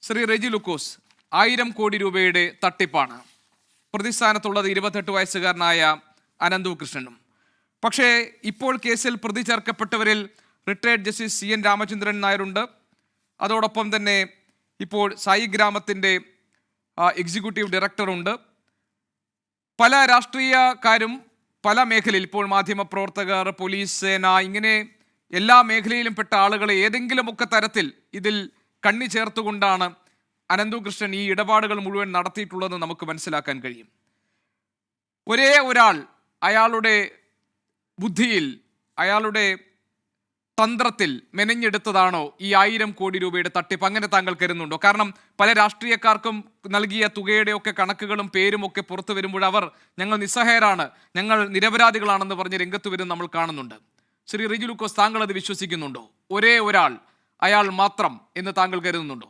ശ്രീ റെജി ലൂക്കോസ് 1000 കോടി രൂപയുടെ തട്ടിപ്പാണ്. പ്രതിസ്ഥാനത്തുള്ളത് 28 വയസ്സുകാരനായ അനന്തു കൃഷ്ണനും. പക്ഷേ ഇപ്പോൾ കേസിൽ പ്രതി ചേർക്കപ്പെട്ടവരിൽ റിട്ടയർഡ് ജസ്റ്റിസ് CN രാമചന്ദ്രൻ നായരുണ്ട്. അതോടൊപ്പം തന്നെ ഇപ്പോൾ സായി ഗ്രാമത്തിൻ്റെ എക്സിക്യൂട്ടീവ് ഡയറക്ടറുണ്ട്. പല രാഷ്ട്രീയക്കാരും പല മേഖലയിൽ, ഇപ്പോൾ മാധ്യമപ്രവർത്തകർ, പോലീസ് സേന, ഇങ്ങനെ എല്ലാ മേഖലയിലും പെട്ട ആളുകളെ ഏതെങ്കിലുമൊക്കെ തരത്തിൽ ഇതിൽ കണ്ണി ചേർത്തുകൊണ്ടാണ് അനന്തു കൃഷ്ണൻ ഈ ഇടപാടുകൾ മുഴുവൻ നടത്തിയിട്ടുള്ളതെന്ന് നമുക്ക് മനസ്സിലാക്കാൻ കഴിയും. ഒരേ ഒരാൾ അയാളുടെ ബുദ്ധിയിൽ, അയാളുടെ തന്ത്രത്തിൽ മെനഞ്ഞെടുത്തതാണോ ഈ 1000 കോടി രൂപയുടെ തട്ടിപ്പ്? അങ്ങനെ താങ്കൾ കരുതുന്നുണ്ടോ? കാരണം പല രാഷ്ട്രീയക്കാർക്കും നൽകിയ തുകയുടെയൊക്കെ കണക്കുകളും പേരും ഒക്കെ പുറത്തു വരുമ്പോൾ അവർ ഞങ്ങൾ നിസ്സഹായരാണ്, ഞങ്ങൾ നിരപരാധികളാണെന്ന് പറഞ്ഞ് രംഗത്ത് വരും നമ്മൾ കാണുന്നുണ്ട്. ശ്രീ റെജി ലൂക്കോസ്, താങ്കൾ അത് വിശ്വസിക്കുന്നുണ്ടോ? ഒരേ ഒരാൾ, അയാൾ മാത്രം എന്ന് താങ്കൾ കരുതുന്നുണ്ടോ?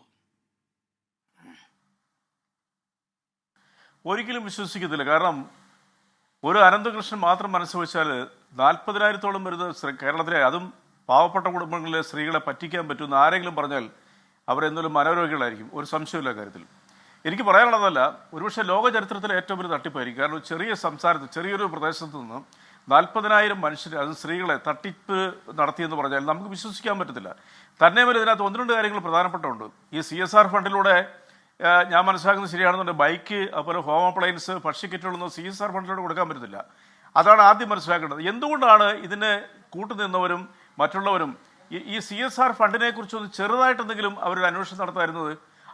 ഒരിക്കലും വിശ്വസിക്കത്തില്ല. കാരണം ഒരു അനന്തകൃഷ്ണൻ മാത്രം മനസ്സ് വെച്ചാൽ 40,000-ഓളം വരുന്ന കേരളത്തിലെ, അതും പാവപ്പെട്ട കുടുംബങ്ങളിലെ സ്ത്രീകളെ പറ്റിക്കാൻ പറ്റുമെന്ന് ആരെങ്കിലും പറഞ്ഞാൽ അവരെന്തായാലും മനോരോഗികളായിരിക്കും. ഒരു സംശയമില്ല കാര്യത്തിൽ. എനിക്ക് പറയാനുള്ളതല്ല, ഒരുപക്ഷെ ലോക ചരിത്രത്തിലെ ഏറ്റവും വലിയ തട്ടിപ്പായിരിക്കും. കാരണം ചെറിയ സംസ്ഥാനത്ത്, ചെറിയൊരു പ്രദേശത്ത് നിന്ന് 40,000 മനുഷ്യർ, അത് സ്ത്രീകളെ തട്ടിപ്പ് നടത്തിയെന്ന് പറഞ്ഞാൽ നമുക്ക് വിശ്വസിക്കാൻ പറ്റത്തില്ല. തന്നെയുമല്ല, ഇതിനകത്ത് 1-2 കാര്യങ്ങൾ പ്രധാനപ്പെട്ടുണ്ട്. ഈ CSR ഫണ്ടിലൂടെ ഞാൻ മനസ്സിലാക്കുന്നത് ശരിയാണെന്നുണ്ടെങ്കിൽ ബൈക്ക്, അതുപോലെ ഹോം അപ്ലയൻസ്, ഭക്ഷ്യക്കിറ്റുകളൊന്നും CSR ഫണ്ടിലൂടെ കൊടുക്കാൻ പറ്റത്തില്ല. അതാണ് ആദ്യം മനസ്സിലാക്കേണ്ടത്. എന്തുകൊണ്ടാണ് ഇതിന് കൂട്ടുനിന്നവരും മറ്റുള്ളവരും ഈ CSR ഫണ്ടിനെ കുറിച്ചൊന്ന് ചെറുതായിട്ടെന്തെങ്കിലും അവരൊരു അന്വേഷണം നടത്തായിരുന്നത്?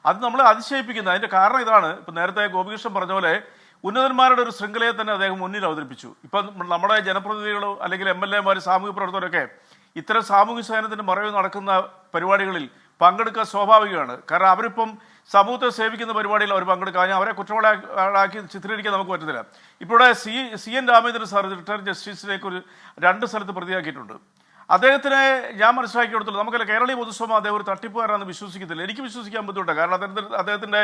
അത് നമ്മളെ അതിശയിപ്പിക്കുന്നത്. അതിൻ്റെ കാരണം ഇതാണ്. ഇപ്പം നേരത്തെ ഗോപികൃഷ്ണൻ പറഞ്ഞ പോലെ ഉന്നതന്മാരുടെ ഒരു ശൃംഖലയെ തന്നെ അദ്ദേഹം മുന്നിൽ അവതരിപ്പിച്ചു. ഇപ്പം നമ്മുടെ ജനപ്രതിനിധികളോ അല്ലെങ്കിൽ MLA-മാർ, സാമൂഹ്യ പ്രവർത്തകരൊക്കെ ഇത്തരം സാമൂഹ്യ സേവനത്തിൻ്റെ മറവിൽ നടക്കുന്ന പരിപാടികളിൽ പങ്കെടുക്കാൻ സ്വാഭാവികമാണ്. കാരണം അവരിപ്പം സമൂഹത്തെ സേവിക്കുന്ന പരിപാടിയിൽ അവർ പങ്കെടുക്കാൻ, അവരെ കുറ്റവാളിയാക്കി ചിത്രീകരിക്കാൻ നമുക്ക് പറ്റത്തില്ല. ഇപ്പോൾ ഇവിടെ CN രാമചന്ദ്രൻ സാർ റിട്ടയർഡ് ജസ്റ്റിസിലേക്ക് 2 സ്ഥലത്ത് പ്രതിയാക്കിയിട്ടുണ്ട്. അദ്ദേഹത്തിനെ ഞാൻ മനസ്സിലാക്കി കൊടുത്തുള്ളൂ. നമുക്കല്ല, കേരളീയ പൊതുസമൂഹം അദ്ദേഹം ഒരു തട്ടിപ്പുകാരാണെന്ന് വിശ്വസിക്കത്തില്ല. എനിക്ക് വിശ്വസിക്കാൻ ബുദ്ധിമുട്ടാണ്. കാരണം അദ്ദേഹത്തിൻ്റെ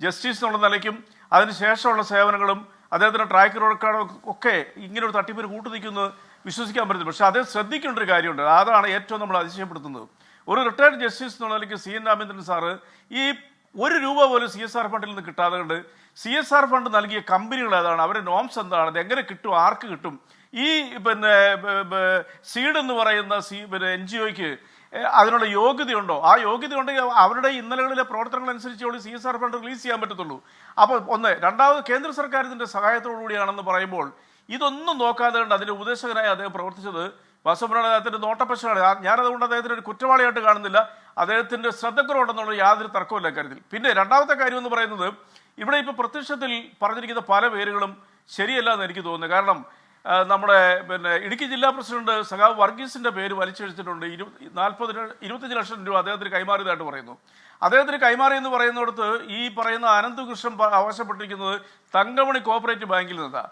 ജസ്റ്റിസ് എന്നുള്ള നിലയ്ക്കും അതിനുശേഷമുള്ള സേവനങ്ങളും അദ്ദേഹത്തിൻ്റെ ട്രാക്ക് റെക്കോർഡും ഒക്കെ ഇങ്ങനൊരു തട്ടിപ്പിന് കൂട്ടുനിൽക്കുന്നത് വിശ്വസിക്കാൻ പറ്റത്തില്ല. പക്ഷേ അദ്ദേഹം ശ്രദ്ധിക്കേണ്ട ഒരു കാര്യമുണ്ട്. അതാണ് ഏറ്റവും നമ്മൾ അതിശയപ്പെടുത്തുന്നത്. ഒരു റിട്ടയർഡ് ജസ്റ്റിസ് എന്നുള്ള നിലയ്ക്ക് CN രാമചന്ദ്രൻ സാറ് ഈ 1 രൂപ പോലും CSR ഫണ്ടിൽ നിന്ന് കിട്ടാതെ കൊണ്ട് CSR ഫണ്ട് നൽകിയ കമ്പനികൾ ഏതാണ്, അവരുടെ നോംസ് എന്താണ്, അത് എങ്ങനെ കിട്ടും, ആർക്ക് കിട്ടും, ഈ സീഡ് എന്ന് പറയുന്ന NGO-ക്ക് അതിനുള്ള യോഗ്യതയുണ്ടോ? ആ യോഗ്യത ഉണ്ടെങ്കിൽ അവരുടെ ഇന്നലകളിലെ പ്രവർത്തനങ്ങൾ അനുസരിച്ച് CSR ഫണ്ട് റിലീസ് ചെയ്യാൻ പറ്റത്തുള്ളൂ. അപ്പോൾ ഒന്ന്. രണ്ടാമത്, കേന്ദ്ര സർക്കാർ ഇതിൻ്റെ സഹായത്തോടു കൂടിയാണെന്ന് പറയുമ്പോൾ ഇതൊന്നും നോക്കാതെ കൊണ്ട് അതിൻ്റെ ഉപദേശകനായി അദ്ദേഹം പ്രവർത്തിച്ചത് വാസവനാണ്. അദ്ദേഹത്തിൻ്റെ നോട്ടപ്പശയാണ്. ഞാനതുകൊണ്ട് അദ്ദേഹത്തിന് ഒരു കുറ്റവാളിയായിട്ട് കാണുന്നില്ല. അദ്ദേഹത്തിൻ്റെ ശ്രദ്ധക്കുറവുണ്ടെന്നുള്ള യാതൊരു തർക്കമില്ല കാര്യത്തിൽ. പിന്നെ രണ്ടാമത്തെ കാര്യം എന്ന് പറയുന്നത്, ഇവിടെ ഇപ്പോൾ പ്രത്യക്ഷത്തിൽ പറഞ്ഞിരിക്കുന്ന പല പേരുകളും ശരിയല്ല എന്ന് എനിക്ക് തോന്നുന്നു. കാരണം നമ്മുടെ ഇടുക്കി ജില്ലാ പ്രസിഡന്റ് സഖാവ് വർഗീസിൻ്റെ പേര് വലിച്ചഴിച്ചിട്ടുണ്ട്. 25 ലക്ഷം രൂപ അദ്ദേഹത്തിന് കൈമാറിയതായിട്ട് പറയുന്നു. അദ്ദേഹത്തിന് കൈമാറിയെന്ന് പറയുന്നിടത്ത് ഈ പറയുന്ന അനന്തു കൃഷ്ണൻ ആവശ്യപ്പെട്ടിരിക്കുന്നത് തങ്കമണി കോഓപ്പറേറ്റീവ് ബാങ്കിൽ നിന്നാണ്.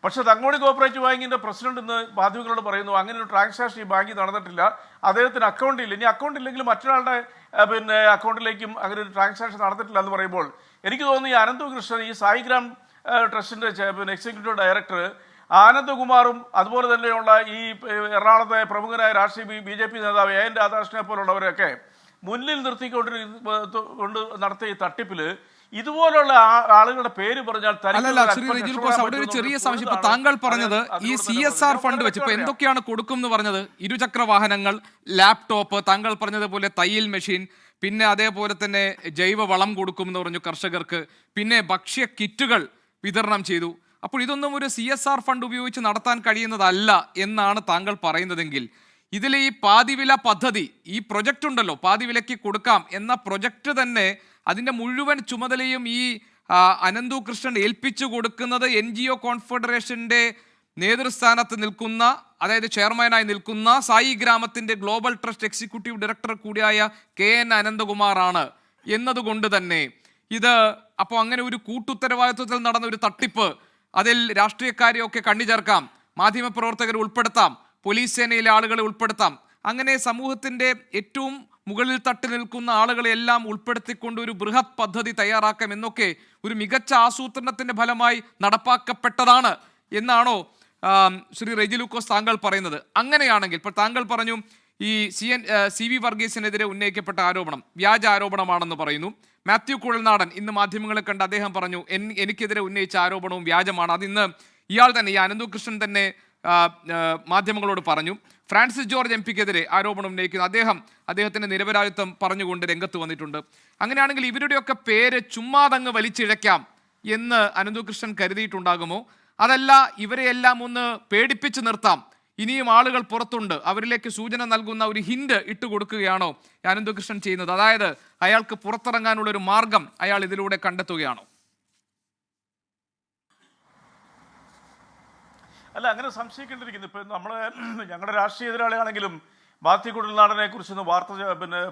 പക്ഷേ തങ്കമണി കോഓപ്പറേറ്റീവ് ബാങ്കിൻ്റെ പ്രസിഡന്റ് ഇന്ന് മാധ്യമങ്ങളോട് പറയുന്നു അങ്ങനെ ഒരു ട്രാൻസാക്ഷൻ ഈ ബാങ്കിൽ നടന്നിട്ടില്ല, അദ്ദേഹത്തിന് അക്കൗണ്ട് ഇല്ല. ഇനി അക്കൗണ്ട് ഇല്ലെങ്കിൽ മറ്റൊരാളുടെ അക്കൗണ്ടിലേക്കും അങ്ങനെ ഒരു ട്രാൻസാക്ഷൻ നടന്നിട്ടില്ല എന്ന് പറയുമ്പോൾ എനിക്ക് തോന്നുന്നു ഈ അനന്തു കൃഷ്ണൻ, ഈ സായിഗ്രാം ട്രസ്റ്റിൻ്റെ എക്സിക്യൂട്ടീവ് ഡയറക്ടർ ആനന്ദകുമാറും അതുപോലെ തന്നെയുള്ള ഈ എറണാകുളത്തെ പ്രമുഖനായ രാഷ്ട്രീയ BJP നേതാവ് AN രാധാകൃഷ്ണനെ പോലുള്ളവരൊക്കെ മുന്നിൽ നിർത്തിക്കൊണ്ട് നടത്തിയ ഈ തട്ടിപ്പില് ഇതുപോലുള്ള ആളുകളുടെ പേര് പറഞ്ഞാൽ അവിടെ ഒരു ചെറിയ സംശയം. ഇപ്പൊ താങ്കൾ പറഞ്ഞത് ഈ CSR ഫണ്ട് വെച്ച് ഇപ്പൊ എന്തൊക്കെയാണ് കൊടുക്കും എന്ന് പറഞ്ഞത്? 2 ചക്ര വാഹനങ്ങൾ, ലാപ്ടോപ്പ്, താങ്കൾ പറഞ്ഞതുപോലെ തയ്യൽ മെഷീൻ, പിന്നെ അതേപോലെ തന്നെ ജൈവ വളം കൊടുക്കും എന്ന് പറഞ്ഞു കർഷകർക്ക്, പിന്നെ ഭക്ഷ്യ കിറ്റുകൾ വിതരണം ചെയ്തു. അപ്പോൾ ഇതൊന്നും ഒരു CSR ഫണ്ട് ഉപയോഗിച്ച് നടത്താൻ കഴിയുന്നതല്ല എന്നാണ് താങ്കൾ പറയുന്നതെങ്കിൽ, ഇതിലെ ഈ പാതിവില പദ്ധതി, ഈ പ്രൊജക്റ്റ് ഉണ്ടല്ലോ, പാതിവിലയ്ക്ക് കൊടുക്കാം എന്ന പ്രൊജക്റ്റ് തന്നെ, അതിൻ്റെ മുഴുവൻ ചുമതലയും ഈ അനന്തു കൃഷ്ണൻ ഏൽപ്പിച്ചു കൊടുക്കുന്നത് NGO കോൺഫെഡറേഷൻ്റെ നേതൃസ്ഥാനത്ത് നിൽക്കുന്ന, അതായത് ചെയർമാനായി നിൽക്കുന്ന സായി ഗ്രാമത്തിൻ്റെ ഗ്ലോബൽ ട്രസ്റ്റ് എക്സിക്യൂട്ടീവ് ഡയറക്ടർ കൂടിയായ KN അനന്തകുമാറാണ് എന്നതുകൊണ്ട് തന്നെ ഇത് അപ്പോൾ അങ്ങനെ ഒരു കൂട്ടുത്തരവാദിത്വത്തിൽ നടന്ന ഒരു തട്ടിപ്പ്, അതിൽ രാഷ്ട്രീയക്കാരെയൊക്കെ കണ്ണി ചേർക്കാം, മാധ്യമപ്രവർത്തകരെ ഉൾപ്പെടുത്താം, പോലീസ് സേനയിലെ ആളുകളെ ഉൾപ്പെടുത്താം, അങ്ങനെ സമൂഹത്തിൻ്റെ ഏറ്റവും മുകളിൽ തട്ടി നിൽക്കുന്ന ആളുകളെ എല്ലാം ഉൾപ്പെടുത്തിക്കൊണ്ട് ഒരു ബൃഹത് പദ്ധതി തയ്യാറാക്കാം എന്നൊക്കെ ഒരു മികച്ച ആസൂത്രണത്തിൻ്റെ ഫലമായി നടപ്പാക്കപ്പെട്ടതാണ് എന്നാണോ ശ്രീ റെജി ലൂക്കോസ് താങ്കൾ പറയുന്നത്? അങ്ങനെയാണെങ്കിൽ ഇപ്പോൾ താങ്കൾ പറഞ്ഞു ഈ CV വർഗീസിനെതിരെ ഉന്നയിക്കപ്പെട്ട ആരോപണം വ്യാജ ആരോപണമാണെന്ന് പറയുന്നു. മാത്യു കുഴൽനാടൻ ഇന്ന് മാധ്യമങ്ങളെ കണ്ട് അദ്ദേഹം പറഞ്ഞു എനിക്കെതിരെ ഉന്നയിച്ച ആരോപണവും വ്യാജമാണ്. അതിന്ന് ഇയാൾ തന്നെ, ഈ അനന്തുകൃഷ്ണൻ തന്നെ മാധ്യമങ്ങളോട് പറഞ്ഞു. ഫ്രാൻസിസ് ജോർജ് എം പിക്കെതിരെ ആരോപണം ഉന്നയിക്കുന്നു. അദ്ദേഹത്തിന്റെ നിരപരാധിത്വം പറഞ്ഞുകൊണ്ട് രംഗത്ത് വന്നിട്ടുണ്ട്. അങ്ങനെയാണെങ്കിൽ ഇവരുടെയൊക്കെ പേര് ചുമ്മാതങ്ങ് വലിച്ചിഴയ്ക്കാം എന്ന് അനന്തുകൃഷ്ണൻ കരുതിയിട്ടുണ്ടാകുമോ? അതല്ല, ഇവരെയെല്ലാം ഒന്ന് പേടിപ്പിച്ച് നിർത്താം, ഇനിയും ആളുകൾ പുറത്തുണ്ട്, അവരിലേക്ക് സൂചന നൽകുന്ന ഒരു ഹിന്റ് ഇട്ടുകൊടുക്കുകയാണോ അനന്തുകൃഷ്ണൻ ചെയ്യുന്നത്? അതായത് അയാൾക്ക് പുറത്തിറങ്ങാനുള്ള ഒരു മാർഗം അയാൾ ഇതിലൂടെ കണ്ടെത്തുകയാണോ? അല്ല, അങ്ങനെ സംശയിക്കേണ്ടിയിരിക്കുന്നു. ഇപ്പം ഞങ്ങളുടെ രാഷ്ട്രീയ എതിരാളിയാണെങ്കിലും മാത്യു കുഴൽനാടനെ കുറിച്ചൊന്ന് വാർത്ത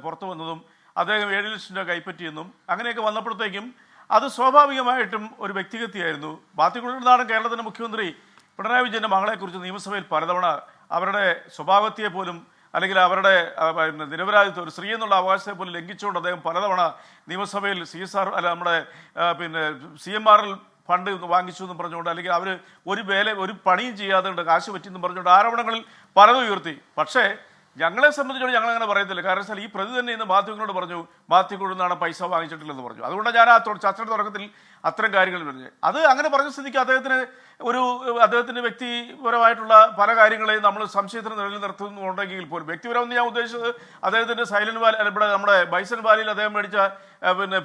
പുറത്തു വന്നതും അദ്ദേഹം 7 ലക്ഷം രൂപ കൈപ്പറ്റിയെന്നും അങ്ങനെയൊക്കെ വന്നപ്പോഴത്തേക്കും അത് സ്വാഭാവികമായിട്ടും ഒരു വ്യക്തിഗതിയായിരുന്നു. മാത്യു കുഴൽനാടൻ കേരളത്തിൻ്റെ മുഖ്യമന്ത്രി പിണറായി വിജയൻ്റെ മകളെക്കുറിച്ച് നിയമസഭയിൽ പലതവണ അവരുടെ സ്വഭാവത്തെ പോലും അല്ലെങ്കിൽ അവരുടെ നിരപരാധിത്വം, ഒരു സ്ത്രീ എന്നുള്ള അവകാശത്തെ പോലും ലംഘിച്ചുകൊണ്ട് അദ്ദേഹം പലതവണ നിയമസഭയിൽ CSR നമ്മുടെ CMRL ഫണ്ട് വാങ്ങിച്ചു എന്ന് പറഞ്ഞുകൊണ്ട്, അല്ലെങ്കിൽ അവർ ഒരു പണിയും ചെയ്യാതെ കാശ് പറ്റിയെന്ന് പറഞ്ഞുകൊണ്ട് ആരോപണങ്ങളിൽ പലതും ഉയർത്തി. പക്ഷേ ഞങ്ങളെ സംബന്ധിച്ചോളം ഞങ്ങൾ അങ്ങനെ പറയത്തില്ല. കാരണം വെച്ചാൽ ഈ പ്രതി തന്നെ ഇന്ന് മാധ്യമങ്ങളോട് പറഞ്ഞു മാത്യു കുഴൽനാടൻ പൈസ വാങ്ങിച്ചിട്ടില്ലെന്ന് പറഞ്ഞു. അതുകൊണ്ടാണ് ഞാൻ ആ ചർച്ചയുടെ തുടക്കത്തിൽ അത്തരം കാര്യങ്ങൾ പറഞ്ഞു. അത് അങ്ങനെ പറഞ്ഞ സ്ഥിതിക്ക് അദ്ദേഹത്തിന് വ്യക്തിപരമായിട്ടുള്ള പല കാര്യങ്ങളെയും നമ്മൾ സംശയത്തിന് നിലയിൽ നിർത്തുന്നുണ്ടെങ്കിൽ പോലും, വ്യക്തിപരമെന്ന് ഞാൻ ഉദ്ദേശിച്ചത് അദ്ദേഹത്തിൻ്റെ സൈലന്റ് വാലി, ഇവിടെ നമ്മുടെ ബൈസൺ വാലിയിൽ അദ്ദേഹം മേടിച്ച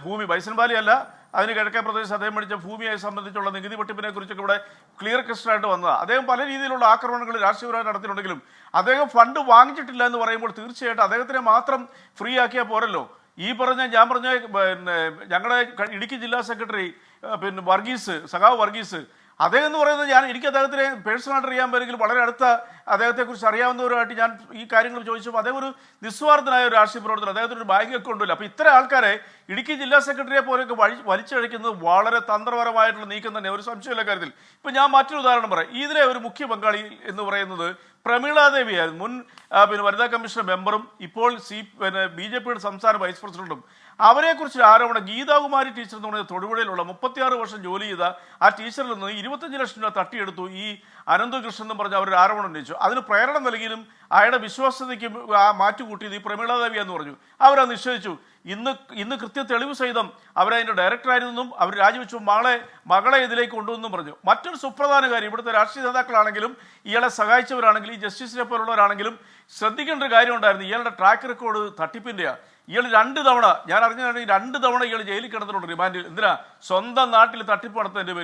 ഭൂമി, ബൈസൺ വാലി അല്ല, അതിന് കിഴക്കേ പ്രദേശത്ത് അദ്ദേഹം മേടിച്ച ഭൂമിയെ സംബന്ധിച്ചുള്ള നികുതി വെട്ടിപ്പിനെ കുറിച്ചൊക്കെ ഇവിടെ ക്ലിയർ കസ്റ്റായിട്ട് വന്നതാണ്. അദ്ദേഹം പല രീതിയിലുള്ള ആക്രമണങ്ങൾ രാഷ്ട്രീയപരമായി നടത്തിയിട്ടുണ്ടെങ്കിലും അദ്ദേഹം ഫണ്ട് വാങ്ങിച്ചിട്ടില്ല എന്ന് പറയുമ്പോൾ തീർച്ചയായിട്ടും അദ്ദേഹത്തിനെ മാത്രം ഫ്രീ ആക്കിയാൽ പോരല്ലോ. ഞാൻ പറഞ്ഞ ഞങ്ങളുടെ ഇടുക്കി ജില്ലാ സെക്രട്ടറി സഖാവ് വർഗീസ്, അദ്ദേഹം എന്ന് പറയുന്നത് എനിക്ക് അദ്ദേഹത്തിനെ പേഴ്സണലായിട്ട് അറിയാൻ പറ്റുമെങ്കിൽ വളരെ അടുത്ത അദ്ദേഹത്തെക്കുറിച്ച് അറിയാവുന്നവരുമായിട്ട് ഞാൻ ഈ കാര്യങ്ങൾ ചോദിച്ചപ്പോൾ അദ്ദേഹം ഒരു നിസ്വാർത്ഥനായ ഒരു രാഷ്ട്രീയ പ്രവർത്തനം, അദ്ദേഹത്തിന് ഒരു ബാങ്ക് അക്കൗണ്ട് ഇല്ല. അപ്പോൾ ഇത്തരം ആൾക്കാരെ ഇടുക്കി ജില്ലാ സെക്രട്ടറിയെ പോലെയൊക്കെ വലിച്ചഴിക്കുന്നത് വളരെ തന്ത്രപരമായിട്ടുള്ള നീക്കം തന്നെ, ഒരു സംശയമില്ല കാര്യത്തിൽ. ഇപ്പം ഞാൻ മറ്റൊരു ഉദാഹരണം പറയാം. ഇതിലെ ഒരു മുഖ്യ പങ്കാളി എന്ന് പറയുന്നത് പ്രമീളാദേവിയായിരുന്നു, മുൻ വനിതാ കമ്മീഷൻ മെമ്പറും ഇപ്പോൾ BJPയുടെ സംസ്ഥാന വൈസ് പ്രസിഡന്റും. അവരെക്കുറിച്ച് ആരോപണം, ഗീതാകുമാരി ടീച്ചർ എന്ന് പറയുന്ന തൊടുപുഴയിലുള്ള 36 വർഷം ജോലി ചെയ്ത ആ ടീച്ചറിൽ നിന്ന് 25 ലക്ഷം രൂപ തട്ടിയെടുത്തു ഈ അനന്തുകൃഷ്ണൻ എന്ന് പറഞ്ഞ് അവർ ആരോപണം ഉന്നയിച്ചു. അതിന് പ്രേരണ നൽകിയതും അയാളുടെ വിശ്വാസ്യതയ്ക്ക് മാറ്റുകൂട്ടിയത് ഈ പ്രമീളാദേവി എന്ന് പറഞ്ഞു. അവരത് നിഷേധിച്ചു. ഇന്ന് കൃത്യ തെളിവ് സഹിതം അവരതിൻ്റെ ഡയറക്ടറായിരുന്നെന്നും അവർ രാജിവെച്ചു മകളെ ഇതിലേക്ക് കൊണ്ടുവന്നും പറഞ്ഞു. മറ്റൊരു സുപ്രധാന കാര്യം, ഇവിടുത്തെ രാഷ്ട്രീയ നേതാക്കളാണെങ്കിലും ഇയാളെ സഹായിച്ചവരാണെങ്കിലും ഈ ജസ്റ്റിസിനെ പോലുള്ളവരാണെങ്കിലും ശ്രദ്ധിക്കേണ്ട ഒരു കാര്യം ഉണ്ടായിരുന്നു. ഇയാളുടെ ട്രാക്ക് റെക്കോർഡ് തട്ടിപ്പിൻ്റെയാണ്. ഇയാൾ 2 തവണ, ഞാൻ അറിഞ്ഞാണെങ്കിൽ 2 തവണ ഇയാൾ ജയിലിൽ കിടന്നിട്ടുണ്ട് റിമാൻഡിൽ. എന്തിനാ? സ്വന്തം നാട്ടിൽ തട്ടിപ്പ് നടത്തുന്നതിൻ്റെ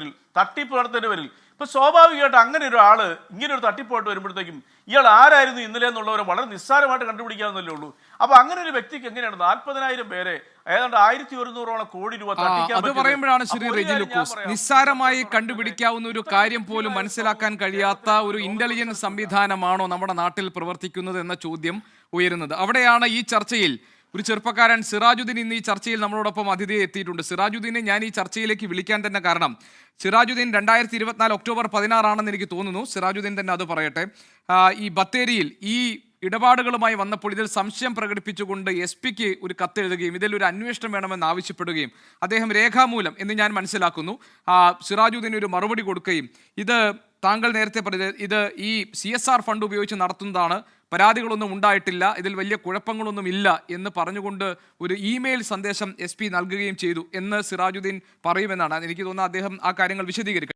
പേരിൽ. ഇപ്പൊ സ്വാഭാവികമായിട്ട് അങ്ങനെ ഒരാള് ഇങ്ങനെ ഒരു തട്ടിപ്പോയിട്ട് വരുമ്പോഴത്തേക്കും ഇയാൾ ആരായിരുന്നു ഇന്നലെ എന്നുള്ളവരെ വളരെ നിസ്സാരമായിട്ട് കണ്ടുപിടിക്കാവുന്നല്ലേ ഉള്ളൂ. അപ്പൊ അങ്ങനെ ഒരു വ്യക്തിക്ക് എങ്ങനെയാണ് 40,000 പേരെ ഏതാണ്ട് 1100 കോടി രൂപ തട്ടിക്കാൻ? അത് പറയുമ്പോഴാണ് ശ്രീ റെജി ലൂക്കോസ്, നിസ്സാരമായി കണ്ടുപിടിക്കാവുന്ന ഒരു കാര്യം പോലും മനസ്സിലാക്കാൻ കഴിയാത്ത ഒരു ഇന്റലിജൻസ് സംവിധാനമാണോ നമ്മുടെ നാട്ടിൽ പ്രവർത്തിക്കുന്നത് എന്ന ചോദ്യം ഉയരുന്നത്. അവിടെയാണ് ഈ ചർച്ചയിൽ ഒരു ചെറുപ്പക്കാരൻ സിറാജുദ്ദീൻ ഇന്ന് ഈ ചർച്ചയിൽ നമ്മളോടൊപ്പം അതിഥിയെ എത്തിയിട്ടുണ്ട്. സിറാജുദ്ദീനെ ഞാൻ ഈ ചർച്ചയിലേക്ക് വിളിക്കാൻ തന്നെ കാരണം, സിറാജുദ്ദീൻ 2024 ഒക്ടോബർ 16 എനിക്ക് തോന്നുന്നു, സിറാജുദ്ദീൻ തന്നെ അത് പറയട്ടെ, ഈ ബത്തേരിയിൽ ഈ ഇടപാടുകളുമായി വന്നപ്പോൾ ഇതിൽ സംശയം പ്രകടിപ്പിച്ചുകൊണ്ട് SP-ക്ക് ഒരു കത്തെഴുതുകയും ഇതിലൊരു അന്വേഷണം വേണമെന്ന് ആവശ്യപ്പെടുകയും അദ്ദേഹം രേഖാമൂലം എന്ന് ഞാൻ മനസ്സിലാക്കുന്നു സിറാജുദ്ദീൻ ഒരു മറുപടി കൊടുക്കുകയും ഇത് താങ്കൾ നേരത്തെ പറഞ്ഞത് ഇത് ഈ CSR ഫണ്ട് ഉപയോഗിച്ച് നടത്തുന്നതാണ്, പരാതികളൊന്നും ഉണ്ടായിട്ടില്ല, ഇതിൽ വലിയ കുഴപ്പങ്ങളൊന്നും ഇല്ല എന്ന് പറഞ്ഞുകൊണ്ട് ഒരു ഇമെയിൽ സന്ദേശം SP നൽകുകയും ചെയ്തു എന്ന് സിറാജുദ്ദീൻ പറയുമെന്നാണ് എനിക്ക് തോന്നുന്നത്. അദ്ദേഹം ആ കാര്യങ്ങൾ വിശദീകരിക്കും.